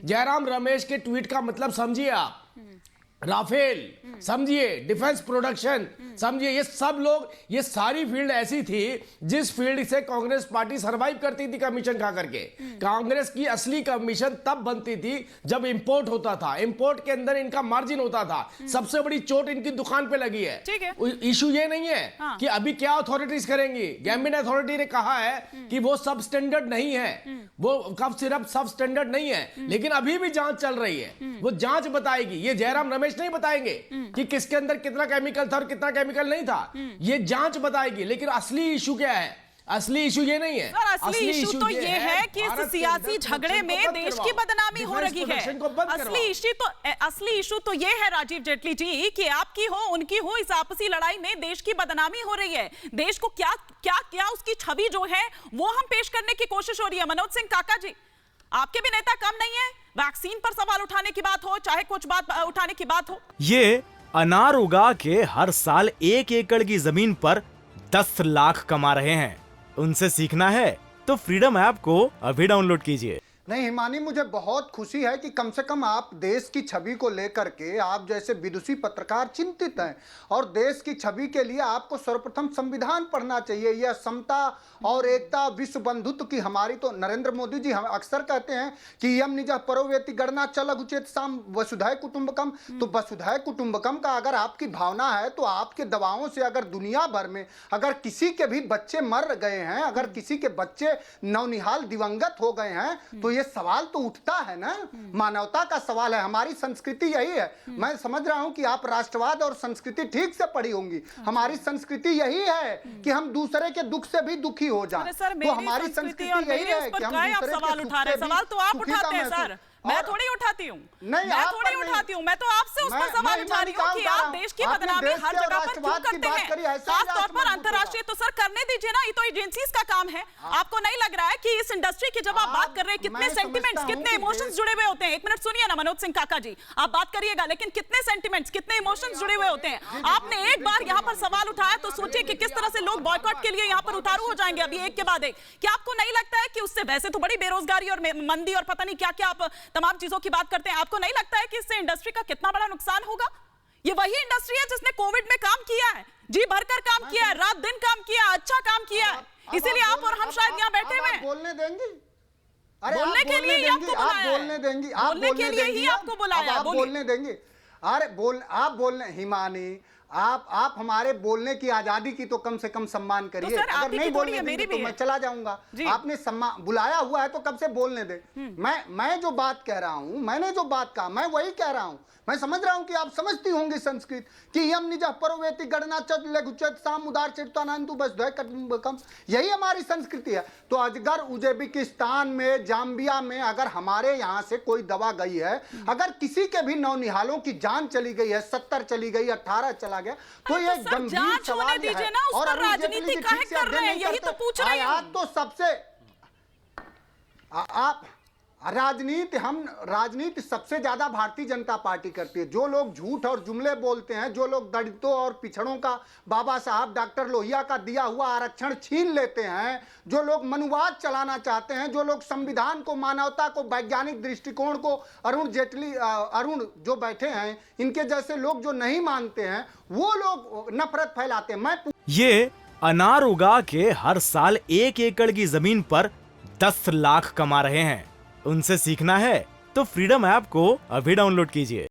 जयराम रमेश के ट्वीट का मतलब समझिए आप। राफेल समझिए, डिफेंस प्रोडक्शन समझिए, ये सब लोग, ये सारी फील्ड ऐसी थी जिस फील्ड से कांग्रेस पार्टी सरवाइव करती थी कमीशन खा करके। कांग्रेस की असली कमीशन तब बनती थी जब इंपोर्ट होता था, इंपोर्ट के अंदर इनका मार्जिन होता था। सबसे बड़ी चोट इनकी दुकान पे लगी है। इशू ये नहीं है कि अभी क्या अथॉरिटीज करेंगी। गैम्बियन अथॉरिटी ने कहा है कि वो सब स्टैंडर्ड नहीं है, वो कफ सिरप सब स्टैंडर्ड नहीं है, लेकिन अभी भी जांच चल रही है। वो जांच बताएगी, ये जयराम रमेश नहीं बताएंगे कि किसके अंदर कितना केमिकल था और कितना केमिकल नहीं था। ये जांच बताएगी। लेकिन असली इशू क्या है? असली इशू ये नहीं है। असली इशू तो ये है कि इस सियासी झगड़े में देश की बदनामी हो रही है। असली इशू तो ये है राजीव जेटली जी कि आपकी हो उनकी हो, इस आपसी लड़ाई में देश की बदनामी हो रही है। देश को क्या क्या क्या उसकी छवि जो है वो हम पेश करने की कोशिश हो रही है। मनोज सिंह काका जी, आपके भी नेता कम नहीं है। वैक्सीन पर सवाल उठाने की बात हो, चाहे कुछ बात उठाने की बात हो। ये अनार उगा के हर साल 1 एकड़ की जमीन पर 10 लाख कमा रहे हैं। उनसे सीखना है तो फ्रीडम ऐप को अभी डाउनलोड कीजिए। नहीं हिमानी, मुझे बहुत खुशी है कि कम से कम आप देश की छवि को लेकर के, आप जैसे विदुषी पत्रकार चिंतित हैं और देश की छवि के लिए आपको सर्वप्रथम संविधान पढ़ना चाहिए। यह समता और एकता, विश्व बंधुत्व की हमारी, तो नरेंद्र मोदी जी हम अक्सर कहते हैं कि यम निजः परोवेति गणना च लघुचेत साम वसुधैव कुटुंबकम। तो वसुधैव कुटुंबकम का अगर आपकी भावना है तो आपके दबावों से अगर दुनिया भर में अगर किसी के भी बच्चे मर गए हैं, अगर किसी के बच्चे नौनिहाल दिवंगत हो गए हैं, तो ये सवाल तो उठता है ना। मानवता का सवाल है। हमारी संस्कृति यही है। मैं समझ रहा हूं कि आप राष्ट्रवाद और संस्कृति ठीक से पढ़ी होंगी। हमारी संस्कृति यही है कि हम दूसरे के दुख से भी दुखी हो जाएं। तो हमारी संस्कृति यही है कि हम दूसरे सवाल उठा रहे हैं। सवाल तो आप उठाते हैं सर, मैं थोड़ी उठाती हूँ। मैं थोड़ी उठाती हूँ, मैं तो आपसे उस पर सवाल उठा रही हूँ कि आप देश की बदनामी हर जगह पर क्यों करते हैं, खास तौर पर अंतर्राष्ट्रीय। तो सर करने दीजिए ना, ये तो एजेंसीज का काम है। आपको नहीं लग रहा है कि इस इंडस्ट्री की जब आप बात कर रहे हैं, कितने सेंटिमेंट्स, कितने इमोशंस जुड़े हुए होते हैं। एक मिनट सुनिए ना मनोज सिंह काका जी, आप बात करिएगा, लेकिन कितने सेंटिमेंट्स, कितने इमोशंस जुड़े हुए होते हैं। आपने एक बार यहाँ पर सवाल उठाया तो सोचिए कि किस तरह से लोग बॉयकॉट के लिए यहाँ पर उतारू हो जाएंगे अभी एक के बाद एक। क्या आपको नहीं लगता है कि उससे, वैसे तो बड़ी बेरोजगारी और मंदी और पता नहीं क्या क्या आप तमाम चीजों की बात करते हैं, आपको नहीं लगता है कि इससे इंडस्ट्री का कितना बड़ा नुकसान होगा? ये वही इंडस्ट्री है जिसने कोविड में काम किया है, जी भरकर काम किया है, रात दिन काम किया है, अच्छा काम किया है, इसीलिए आप और हम शायद यहाँ बैठे हुए हैं। बोलने देंगी? बोलने के लिए ही आपको बुलाया है। बोलने देंगी? आप बोलने के लिए ही आपको बुलाया है। आप बोलने देंगे? अरे आप बोलने, हिमानी आप हमारे बोलने की आजादी की तो कम से कम सम्मान करिए। तो अगर नहीं बोलने देंगे तो मैं चला जाऊंगा। आपने सम्मान बुलाया हुआ है तो कब से बोलने दे। मैं जो बात कह रहा हूं, मैंने जो बात कहा मैं वही कह रहा हूं। मैं समझ रहा हूं कि आप समझती होंगी संस्कृत कि यम निजः परोवेति गणना चत लघुचत साम उदार चित्तानंतु वसुधैव कुटुंबकम, यही हमारी संस्कृति है। तो अजगर उज्बेकिस्तान में, जाम्बिया में अगर हमारे यहाँ से कोई दवा गई है, अगर किसी के भी नौनिहालों की जान चली गई है, 70 चली गई, 18 चला गया, तो ये गंभीर सवाल है। और राजनीति काहे कर रहे हैं, यही तो पूछ रहे हैं। तो सबसे आप राजनीति सबसे ज्यादा भारतीय जनता पार्टी करती है। जो लोग झूठ और जुमले बोलते हैं, जो लोग दलितों और पिछड़ों का, बाबा साहब डॉक्टर लोहिया का दिया हुआ आरक्षण छीन लेते हैं, जो लोग मनुवाद चलाना चाहते हैं, जो लोग संविधान को, मानवता को, वैज्ञानिक दृष्टिकोण को, अरुण जेटली, अरुण जो बैठे हैं, इनके जैसे लोग जो नहीं मानते हैं, वो लोग नफरत फैलाते हैं। ये अनार उगा के हर साल 1 एकड़ की जमीन पर 10 लाख कमा रहे हैं। उनसे सीखना है तो फ्रीडम ऐप को अभी डाउनलोड कीजिए।